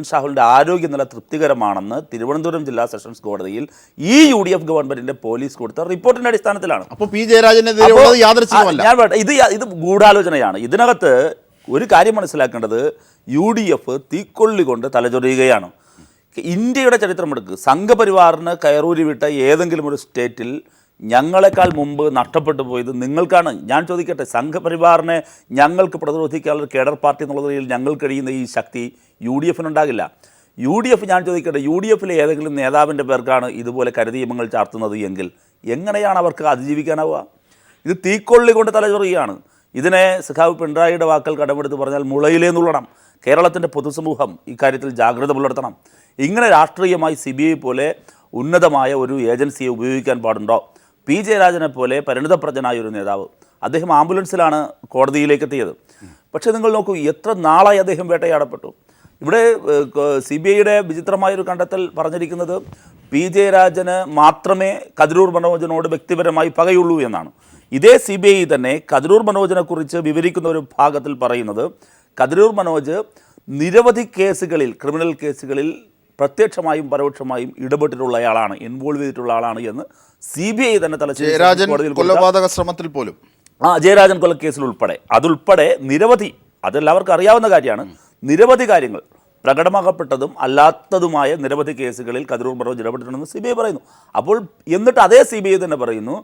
ഷാഹുലിൻ്റെ ആരോഗ്യനില തൃപ്തികരമാണെന്ന് തിരുവനന്തപുരം ജില്ലാ സെഷൻസ് കോടതിയിൽ ഈ UDF ഗവൺമെൻറ്റിൻ്റെ പോലീസ് കൊടുത്ത റിപ്പോർട്ടിൻ്റെ അടിസ്ഥാനത്തിലാണ്. അപ്പോൾ PJ രാജനെതിരെ ഇത് ഗൂഢാലോചനയാണ്. ഇതിനകത്ത് ഒരു കാര്യം മനസ്സിലാക്കേണ്ടത് UDF തീക്കൊള്ളി കൊണ്ട് തലചൊറിയുകയാണ്. ഇന്ത്യയുടെ ചരിത്രമെടുക്കുക. സംഘപരിവാറിന് കയറൂരി വിട്ട ഏതെങ്കിലും ഒരു സ്റ്റേറ്റിൽ ഞങ്ങളെക്കാൾ മുമ്പ് നഷ്ടപ്പെട്ടു പോയത് നിങ്ങൾക്കാണ്. ഞാൻ ചോദിക്കട്ടെ, സംഘപരിവാറിനെ ഞങ്ങൾക്ക് പ്രതിരോധിക്കാനുള്ള കേഡർ പാർട്ടി എന്നുള്ള നിലയിൽ ഞങ്ങൾ കഴിയുന്ന ഈ ശക്തി UDFനുണ്ടാകില്ല. ഞാൻ ചോദിക്കട്ടെ, UDFിലെ ഏതെങ്കിലും നേതാവിൻ്റെ പേർക്കാണ് ഇതുപോലെ കരുനിയമങ്ങൾ ചാർത്തുന്നത് എങ്കിൽ എങ്ങനെയാണ് അവർക്ക് അതിജീവിക്കാനാവുക? ഇത് തീക്കൊള്ളി കൊണ്ട് തലചൊറിയാണ്. ഇതിനെ സഖാവ് പിണറായിയുടെ വാക്കൽ കടമെടുത്ത് പറഞ്ഞാൽ മുളയിലേ നുള്ളണം. കേരളത്തിൻ്റെ പൊതുസമൂഹം ഇക്കാര്യത്തിൽ ജാഗ്രത പുലർത്തണം. ഇങ്ങനെ രാഷ്ട്രീയമായി CBI പോലെ ഉന്നതമായ ഒരു ഏജൻസിയെ ഉപയോഗിക്കാൻ പാടുണ്ടോ? PJ രാജനെ പോലെ പരിണിതപ്രജ്ഞനായ ഒരു നേതാവ്, അദ്ദേഹം ആംബുലൻസിലാണ് കോടതിയിലേക്ക് എത്തിയത്. പക്ഷേ നിങ്ങൾ നോക്കൂ, എത്ര നാളായി അദ്ദേഹം വേട്ടയാടപ്പെട്ടു. ഇവിടെ CBIയുടെ വിചിത്രമായൊരു കണ്ടെത്തൽ പറഞ്ഞിരിക്കുന്നത് PJ രാജന് മാത്രമേ കതിരൂർ മനോജിനോട് വ്യക്തിപരമായി പകയുള്ളൂ എന്നാണ്. ഇതേ CBI തന്നെ കതിരൂർ മനോജിനെക്കുറിച്ച് വിവരിക്കുന്ന ഒരു ഭാഗത്തിൽ പറയുന്നത് കതിരൂർ മനോജ് നിരവധി കേസുകളിൽ, ക്രിമിനൽ കേസുകളിൽ പ്രത്യക്ഷമായും പരോക്ഷമായും ഇടപെട്ടിട്ടുള്ളയാളാണ്, ഇൻവോൾവ് ചെയ്തിട്ടുള്ള ആളാണ് എന്ന് CBI തന്നെ കൊലപാതക ശ്രമത്തിൽ പോലും ജയരാജൻ കൊലക്കേസിൽ അതുൾപ്പെടെ നിരവധി, അതെല്ലാവർക്കും അറിയാവുന്ന കാര്യമാണ്, നിരവധി കാര്യങ്ങൾ പ്രകടമാക്കപ്പെട്ടതും അല്ലാത്തതുമായ നിരവധി കേസുകളിൽ കതിരൂർ മനോജ് ഇടപെട്ടിട്ടുണ്ടെന്ന് CBI പറയുന്നു. അപ്പോൾ എന്നിട്ട് അതേ CBI തന്നെ പറയുന്നു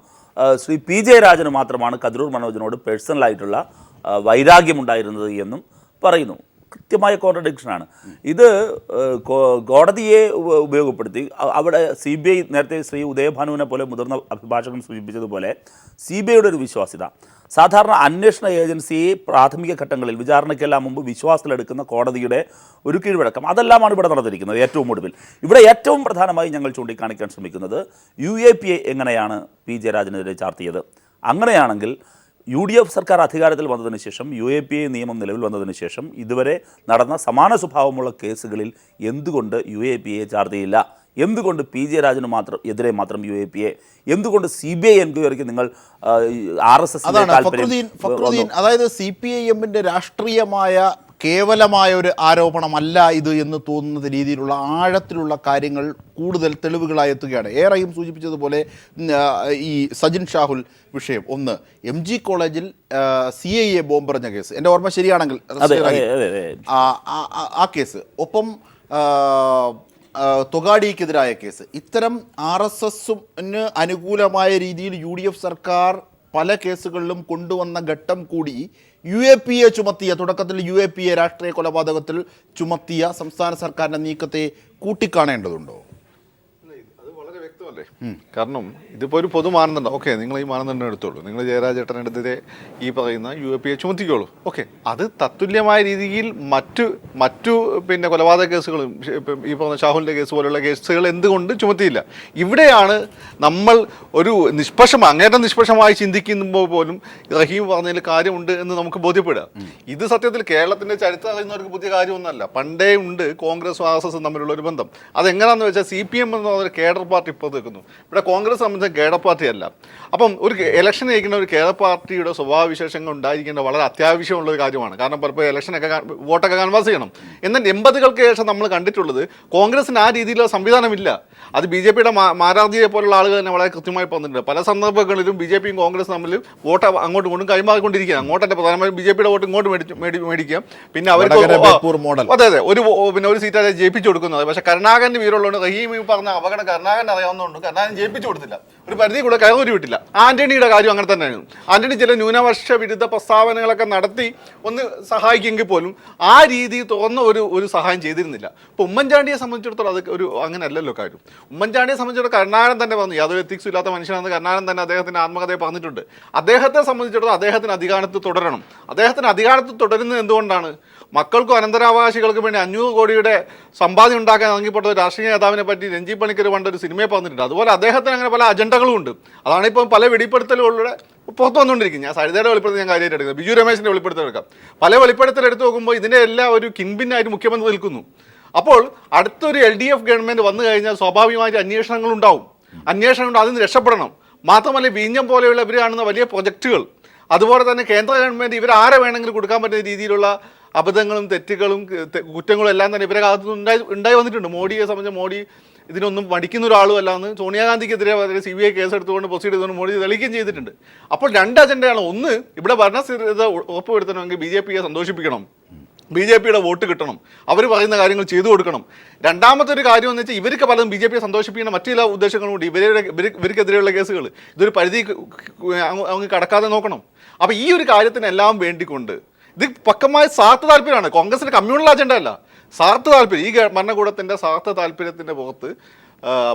ശ്രീ PJ രാജന് മാത്രമാണ് കതിരൂർ മനോജിനോട് പേഴ്സണലായിട്ടുള്ള വൈരാഗ്യമുണ്ടായിരുന്നത് എന്നും പറയുന്നു. കൃത്യമായ കോൺട്രഡിക്ഷനാണ് ഇത്. കോടതിയെ ഉപയോഗപ്പെടുത്തി അവിടെ CBI നേരത്തെ ശ്രീ ഉദയഭാനുവിനെ പോലെ മുതിർന്ന അഭിഭാഷകൻ സൂചിപ്പിച്ചതുപോലെ CBIയുടെ ഒരു വിശ്വാസ്യത, സാധാരണ അന്വേഷണ ഏജൻസിയെ പ്രാഥമിക ഘട്ടങ്ങളിൽ വിചാരണയ്ക്കെല്ലാം മുമ്പ് വിശ്വാസത്തിലെടുക്കുന്ന കോടതിയുടെ ഒരു കീഴ്വഴക്കം, അതെല്ലാമാണ് ഇവിടെ നടന്നിരിക്കുന്നത്. ഏറ്റവും ഒടുവിൽ ഇവിടെ ഏറ്റവും പ്രധാനമായി ഞങ്ങൾ ചൂണ്ടിക്കാണിക്കാൻ ശ്രമിക്കുന്നത് UAPA എങ്ങനെയാണ് PJ രാജനെതിരെ ചാർത്തിയത്. അങ്ങനെയാണെങ്കിൽ UDF സർക്കാർ അധികാരത്തിൽ വന്നതിന് ശേഷം UAPA നിയമം നിലവിൽ വന്നതിന് ശേഷം ഇതുവരെ നടന്ന സമാന സ്വഭാവമുള്ള കേസുകളിൽ എന്തുകൊണ്ട് UAPA ചാർജ് ചെയ്യില്ല? എന്തുകൊണ്ട് PJ രാജന് എതിരെ മാത്രം UAPA? എന്തുകൊണ്ട് CBI എൻക്വയറിക്ക് നിങ്ങൾ RSS ഫക്രുദ്ദീൻ, അതായത് CPIM-ന്റെ രാഷ്ട്രീയമായ കേവലമായ ഒരു ആരോപണമല്ല ഇത് എന്ന് തോന്നുന്ന രീതിയിലുള്ള ആഴത്തിലുള്ള കാര്യങ്ങൾ കൂടുതൽ തെളിവുകളായി എത്തുകയാണ്. ഏറെയും സൂചിപ്പിച്ചതുപോലെ ഈ സജിൻ ഷാഹുൽ വിഷയം, ഒന്ന് MG കോളേജിൽ CIA ബോംബെറിഞ്ഞ കേസ്, എൻ്റെ ഓർമ്മ ശരിയാണെങ്കിൽ ആ കേസ്, ഒപ്പം തൊഗാഡിക്കെതിരായ കേസ്, ഇത്തരം RSSന് അനുകൂലമായ രീതിയിൽ UDF സർക്കാർ പല കേസുകളിലും കൊണ്ടുവന്ന ഘട്ടം കൂടി UAPA ചുമത്തിയ, തുടക്കത്തിൽ UAPA രാഷ്ട്രീയ കൊലപാതകത്തിൽ ചുമത്തിയ സംസ്ഥാന സർക്കാരിൻ്റെ നീക്കത്തെ കൂട്ടിക്കാണേണ്ടതുണ്ടോ? അത് വളരെ വ്യക്തമല്ലേ. കാരണം ഇതിപ്പോൾ ഒരു പൊതു മാനദണ്ഡം. ഓക്കെ, നിങ്ങൾ ഈ മാനദണ്ഡം എടുത്തോളൂ, നിങ്ങൾ ജയരാജേട്ടനെടുത്തത് ഈ പറയുന്ന UAPA ചുമത്തിക്കോളൂ. ഓക്കെ, അത് തത്തുല്യമായ രീതിയിൽ മറ്റു പിന്നെ കൊലപാതക കേസുകളും ഈ പറഞ്ഞ ഷാഹുലിൻ്റെ കേസ് പോലുള്ള കേസുകൾ എന്തുകൊണ്ട് ചുമത്തിയില്ല? ഇവിടെയാണ് നമ്മൾ ഒരു അങ്ങേറ്റം നിഷ്പക്ഷമായി ചിന്തിക്കുമ്പോൾ പോലും റഹീം പറഞ്ഞതിൽ കാര്യമുണ്ട് എന്ന് നമുക്ക് ബോധ്യപ്പെടുക. ഇത് സത്യത്തിൽ കേരളത്തിൻ്റെ ചരിത്രം അറിയുന്നവർക്ക് പുതിയ കാര്യമൊന്നുമല്ല. പണ്ടേ ഉണ്ട് കോൺഗ്രസും RSS തമ്മിലുള്ള ഒരു ബന്ധം. അതെങ്ങനെയാണെന്ന് വെച്ചാൽ CPM എന്ന് പറഞ്ഞൊരു കേഡർ പാർട്ടി ഇപ്പോൾ നിൽക്കുന്നു. ഇവിടെ കോൺഗ്രസ് സംബന്ധിച്ച കേഡർ പാർട്ടിയല്ല. അപ്പം ഒരു ഇലക്ഷൻ നയിക്കുന്ന ഒരു കേഡർ പാർട്ടിയുടെ സ്വഭാവവിശേഷങ്ങൾ ഉണ്ടായിരിക്കേണ്ട വളരെ അത്യാവശ്യമുള്ള ഒരു കാര്യമാണ്. കാരണം പലപ്പോൾ ഇലക്ഷനൊക്കെ വോട്ടൊക്കെ കൺവേഴ്സ് ചെയ്യണം. എന്നാൽ 80-കൾക്ക് ശേഷം നമ്മൾ കണ്ടിട്ടുള്ളത് കോൺഗ്രസിന് ആ രീതിയിലുള്ള സംവിധാനമില്ല. അത് BJPയുടെ മാരാർജിയെ പോലുള്ള ആളുകൾ തന്നെ വളരെ കൃത്യമായി പറഞ്ഞിട്ടുണ്ട്. പല സന്ദർഭങ്ങളിലും BJPയും കോൺഗ്രസും തമ്മിൽ വോട്ട് അങ്ങോട്ടും ഇങ്ങോട്ടും കൈമാറിക്കൊണ്ടിരിക്കുക. അങ്ങോട്ടല്ല, പ്രധാനമായും BJPയുടെ വോട്ട് ഇങ്ങോട്ട് മേടിക്കുക. പിന്നെ അവർക്ക് ഒരു സീറ്റാണ് ജയിപ്പിച്ചു കൊടുക്കുന്നത്. പക്ഷേ കരുണാകരൻ്റെ വീരുള്ളതുകൊണ്ട് റഹീം പറഞ്ഞ അപകടം കരുണാകരൻ അറിയാവുന്നതുകൊണ്ട് കരുണാകരൻ ജയിപ്പിച്ചു കൊടുത്തില്ല, ഒരു പരിധി കൂടെ കയറി വിട്ടില്ല. ആന്റണിയുടെ കാര്യം അങ്ങനെ തന്നെയായിരുന്നു. ആന്റണി ചില ന്യൂനപക്ഷ വിരുദ്ധ പ്രസ്താവനകളൊക്കെ നടത്തി ഒന്ന് സഹായിക്കുമെങ്കിൽ പോലും ആ രീതി തുറന്ന ഒരു സഹായം ചെയ്തിരുന്നില്ല. ഇപ്പോൾ ഉമ്മൻചാണ്ടിയെ സംബന്ധിച്ചിടത്തോളം അത് അങ്ങനെ അല്ലല്ലോ കാര്യം. ഉമ്മൻചാണ്ടിയെ സംബന്ധിച്ചിടത്തോളം കരുണാകരൻ തന്നെ പറഞ്ഞു, യാതൊരു എത്തിക്സും ഇല്ലാത്ത മനുഷ്യനാണെന്ന് കരുണാകരൻ തന്നെ അദ്ദേഹത്തിൻ്റെ ആത്മകഥയെ പറഞ്ഞിട്ടുണ്ട്. അദ്ദേഹത്തെ സംബന്ധിച്ചിടത്തോളം അദ്ദേഹത്തിന് അധികാരത്തിൽ തുടരണം. അദ്ദേഹത്തിന് അധികാരത്തിൽ തുടരുന്നത് എന്തുകൊണ്ടാണ്? മക്കൾക്കും അനന്തരാവകാശികൾക്കും വേണ്ടി 500 കോടിയുടെ സമ്പാദ്യം ഉണ്ടാക്കാൻ ഇറങ്ങിപ്പെട്ട ഒരു രാഷ്ട്രീയ നേതാവിനെ പറ്റി രഞ്ജി പണിക്കർ പണ്ടൊരു സിനിമയെ പറഞ്ഞിട്ടുണ്ട്. അതുപോലെ അദ്ദേഹത്തിന് അങ്ങനെ പല അജണ്ടകളും ഉണ്ട്. അതാണ് ഇപ്പം പല വെളിപ്പെടുത്തലുകളുടെ പുറത്തു വന്നുകൊണ്ടിരിക്കും. ഞാൻ സരിതയുടെ വെളിപ്പെടുത്തൽ ഞാൻ കാര്യമായിട്ട് എടുക്കുന്നത്, ബിജു രമേശിൻ്റെ വെളിപ്പെടുത്തൽ എടുക്കാം. പല വെളിപ്പെടുത്തൽ എടുത്ത് നോക്കുമ്പോൾ ഇതിൻ്റെ എല്ലാം ഒരു കിൻപിന്നായിട്ട് മുഖ്യമന്ത്രി നിൽക്കുന്നു. അപ്പോൾ അടുത്തൊരു LDF ഗവൺമെൻറ് വന്നു കഴിഞ്ഞാൽ സ്വാഭാവികമായിട്ട് അന്വേഷണങ്ങളുണ്ടാവും. അതിൽ നിന്ന് രക്ഷപ്പെടണം. മാത്രമല്ല വിഴിഞ്ഞം പോലെയുള്ള ഇവർ കാണുന്ന വലിയ പ്രൊജക്റ്റുകൾ, അതുപോലെ തന്നെ കേന്ദ്ര ഗവൺമെൻറ് ഇവരാരെ വേണമെങ്കിലും കൊടുക്കാൻ പറ്റുന്ന രീതിയിലുള്ള അബദ്ധങ്ങളും തെറ്റുകളും കുറ്റങ്ങളും എല്ലാം തന്നെ ഇവരെ കാലത്ത് ഉണ്ടായി വന്നിട്ടുണ്ട്. മോഡിയെ സംബന്ധിച്ച് മോഡി ഇതിനൊന്നും മടിക്കുന്ന ഒരാളും അല്ലാന്ന് സോണിയാഗാന്ധിക്കെതിരെ CBI കേസെടുത്തുകൊണ്ട് പ്രൊസീഡ് ചെയ്തുകൊണ്ട് മോഡി തെളിയിക്കുകയും ചെയ്തിട്ടുണ്ട്. അപ്പോൾ രണ്ട് അജണ്ടയാണ്. ഒന്ന്, ഇവിടെ ഭരണസ്ഥിരത ഉറപ്പുവരുത്തണമെങ്കിൽ BJPയെ സന്തോഷിപ്പിക്കണം, BJPയുടെ വോട്ട് കിട്ടണം, അവർ പറയുന്ന കാര്യങ്ങൾ ചെയ്തു കൊടുക്കണം. രണ്ടാമത്തെ ഒരു കാര്യം എന്ന് വെച്ചാൽ ഇവർക്ക് പലതും BJPയെ സന്തോഷിപ്പിക്കുന്ന മറ്റു ചില ഉദ്ദേശങ്ങളും കൂടി ഇവർക്കെതിരെയുള്ള കേസുകൾ ഇതൊരു പരിധി അങ്ങ് കടക്കാതെ നോക്കണം. അപ്പോൾ ഈ ഒരു കാര്യത്തിനെല്ലാം വേണ്ടിക്കൊണ്ട് ഇത് പക്കമായ സ്വാർത്ഥ താല്പര്യമാണ്. കോൺഗ്രസിൻ്റെ കമ്മ്യൂണൽ അജണ്ട അല്ല, സ്വാർത്ഥ താല്പര്യം. ഈ ഭരണകൂടത്തിൻ്റെ സ്വാർത്ഥ താല്പര്യത്തിൻ്റെ പുറത്ത്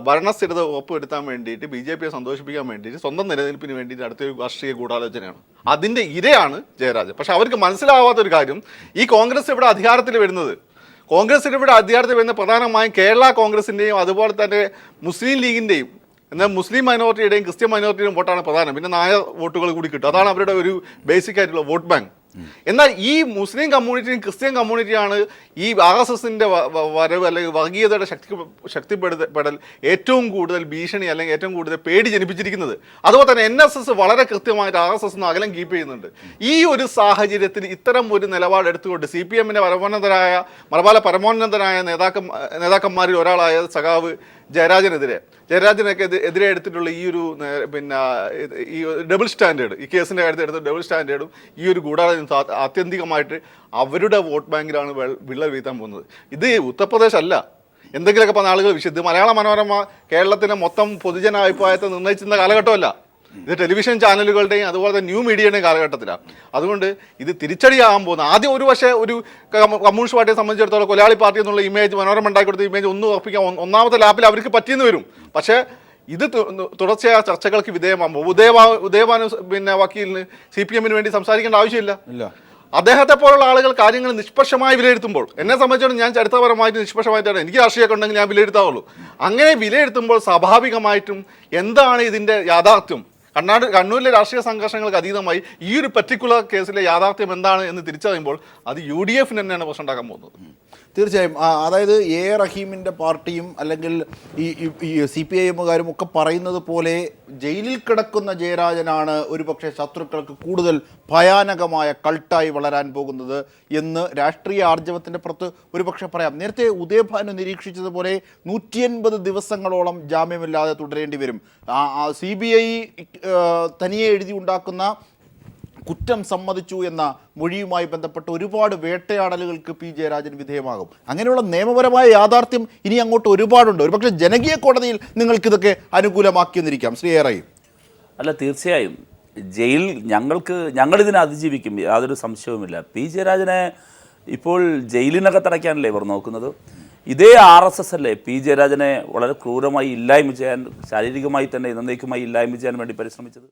ഭരണസ്ഥിരത ഉറപ്പുവരുത്താൻ വേണ്ടിയിട്ട് BJPയെ സന്തോഷിപ്പിക്കാൻ വേണ്ടിയിട്ട് സ്വന്തം നിലനിൽപ്പിന് വേണ്ടിയിട്ട് അടുത്തൊരു രാഷ്ട്രീയ ഗൂഢാലോചനയാണ്. അതിൻ്റെ ഇരയാണ് ജയരാജൻ. പക്ഷെ അവർക്ക് മനസ്സിലാവാത്തൊരു കാര്യം, ഈ കോൺഗ്രസ് ഇവിടെ അധികാരത്തിൽ വരുന്നത് പ്രധാനമായും കേരള കോൺഗ്രസിൻ്റെയും അതുപോലെ തന്നെ മുസ്ലിം ലീഗിൻ്റെയും, എന്നാൽ മുസ്ലിം മൈനോറിറ്റിയുടെയും ക്രിസ്ത്യൻ മൈനോറിറ്റിയുടെയും വോട്ടാണ് പ്രധാനം. പിന്നെ നായർ വോട്ടുകൾ കൂടി കിട്ടും. അതാണ് അവരുടെ ഒരു ബേസിക് ആയിട്ടുള്ള വോട്ട് ബാങ്ക്. എന്നാൽ ഈ മുസ്ലിം കമ്മ്യൂണിറ്റിയും ക്രിസ്ത്യൻ കമ്മ്യൂണിറ്റിയാണ് ഈ RSSൻ്റെ വരവ് അല്ലെങ്കിൽ വർഗീയതയുടെ ശക്തിപ്പെടൽ ഏറ്റവും കൂടുതൽ ഭീഷണി അല്ലെങ്കിൽ ഏറ്റവും കൂടുതൽ പേടി ജനിപ്പിച്ചിരിക്കുന്നത്. അതുപോലെ തന്നെ NSS വളരെ കൃത്യമായിട്ട് RSS അകലം കീപ്പ് ചെയ്യുന്നുണ്ട്. ഈ ഒരു സാഹചര്യത്തിൽ ഇത്തരം ഒരു നിലപാടെടുത്തുകൊണ്ട് CPM-ൻ്റെ പരമോന്നതരായ നേതാക്കന്മാരിൽ ഒരാളായ സഖാവ് ജയരാജനൊക്കെ എതിരെ എടുത്തിട്ടുള്ള ഈ ഒരു ഈ ഡബിൾ സ്റ്റാൻഡേർഡ്, ഈ കേസിൻ്റെ കാര്യത്തിൽ എടുത്ത ഡബിൾ സ്റ്റാൻഡേർഡും ഈ ഒരു ഗൂഢാലോചന ആത്യന്തികമായിട്ട് അവരുടെ വോട്ട് ബാങ്കിലാണ് വിള്ളൽ വീഴ്ത്താൻ പോകുന്നത്. ഇത് ഉത്തർപ്രദേശ് അല്ല. എന്തെങ്കിലുമൊക്കെ പറഞ്ഞ ആളുകൾ ഇത് മലയാള മനോരമ കേരളത്തിലെ മൊത്തം പൊതുജന അഭിപ്രായത്തെ നിർണ്ണയിച്ചിരുന്ന കാലഘട്ടമല്ല. ഇത് ടെലിവിഷൻ ചാനലുകളുടെയും അതുപോലെ തന്നെ ന്യൂ മീഡിയയുടെയും കാലഘട്ടത്തിലാണ്. അതുകൊണ്ട് ഇത് തിരിച്ചടിയാകാൻ പോകുന്ന ആദ്യം ഒരു കമ്മ്യൂണിസ്റ്റ് പാർട്ടിയെ സംബന്ധിച്ചിടത്തോളം കൊലയാളി പാർട്ടി എന്നുള്ള ഇമേജ് മനോരമ ഉണ്ടാക്കി കൊടുത്ത ഇമേജ് ഒന്നും ഉറപ്പിക്കാൻ ഒന്നാമത്തെ ലാപ്പിൽ അവർക്ക് പറ്റിയെന്ന് വരും. പക്ഷേ ഇത് തുടർച്ചയായ ചർച്ചകൾക്ക് വിധേയമാകുമ്പോൾ ഉദയഭാനു വക്കീലിന് CPM-ന് വേണ്ടി സംസാരിക്കേണ്ട ആവശ്യമില്ല. അദ്ദേഹത്തെ പോലുള്ള ആളുകൾ കാര്യങ്ങൾ നിഷ്പക്ഷമായി വിലയിരുത്തുമ്പോൾ, എന്നെ സംബന്ധിച്ചിടത്തോളം ഞാൻ ചരിത്രപരമായിട്ട് നിഷ്പക്ഷമായിട്ടാണ്, എനിക്ക് രാഷ്ട്രീയമൊക്കെ ഉണ്ടെങ്കിൽ ഞാൻ വിലയിരുത്താവുള്ളൂ. അങ്ങനെ വിലയിരുത്തുമ്പോൾ സ്വാഭാവികമായിട്ടും എന്താണ് ഇതിൻ്റെ യാഥാർത്ഥ്യം, കണ്ണൂരിലെ രാഷ്ട്രീയ സംഘർഷങ്ങൾക്ക് അതീതമായി ഈ ഒരു പർട്ടിക്കുലർ കേസിലെ യാഥാർത്ഥ്യം എന്താണ് എന്ന് തിരിച്ചറിയുമ്പോൾ അത് UDF തന്നെയാണ് പ്രശ്നം ഉണ്ടാക്കാൻ പോകുന്നത്. തീർച്ചയായും അതായത് എ റഹീമിൻ്റെ പാർട്ടിയും അല്ലെങ്കിൽ ഈ CPIM-കാരും ഒക്കെ പറയുന്നത് പോലെ ജയിലിൽ കിടക്കുന്ന ജയരാജനാണ് ഒരുപക്ഷെ ശത്രുക്കൾക്ക് കൂടുതൽ ഭയാനകമായ കൾട്ടായി വളരാൻ പോകുന്നത് എന്ന് രാഷ്ട്രീയ ആർജവത്തിൻ്റെ പുറത്ത് ഒരുപക്ഷെ പറയാം. നേരത്തെ ഉദയഭാനു നിരീക്ഷിച്ചതുപോലെ 180 ദിവസങ്ങളോളം ജാമ്യമില്ലാതെ തുടരേണ്ടി വരും. CBI തനിയെ എഴുതി ഉണ്ടാക്കുന്ന കുറ്റം സമ്മതിച്ചു എന്ന മൊഴിയുമായി ബന്ധപ്പെട്ട് ഒരുപാട് വേട്ടയാടലുകൾക്ക് പി ജയരാജൻ വിധേയമാകും. അങ്ങനെയുള്ള നിയമപരമായ യാഥാർത്ഥ്യം ഇനി അങ്ങോട്ട് ഒരുപാടുണ്ട്. ഒരുപക്ഷെ ജനകീയ കോടതിയിൽ നിങ്ങൾക്കിതൊക്കെ അനുകൂലമാക്കിയെന്നിരിക്കാം. ശ്രീ ഏറയും അല്ല, തീർച്ചയായും ഞങ്ങളിതിനെ അതിജീവിക്കും, യാതൊരു സംശയവുമില്ല. പി ജയരാജനെ ഇപ്പോൾ ജയിലിനകത്തടയ്ക്കാനല്ലേ ഇവർ നോക്കുന്നത്. ഇതേ RSS അല്ലേ പി ജയരാജനെ വളരെ ക്രൂരമായി ഇല്ലായ്മ ചെയ്യാൻ, ശാരീരികമായി തന്നെ എന്നേക്കുമായി ഇല്ലായ്മ ചെയ്യാൻ വേണ്ടി പരിശ്രമിച്ചത്.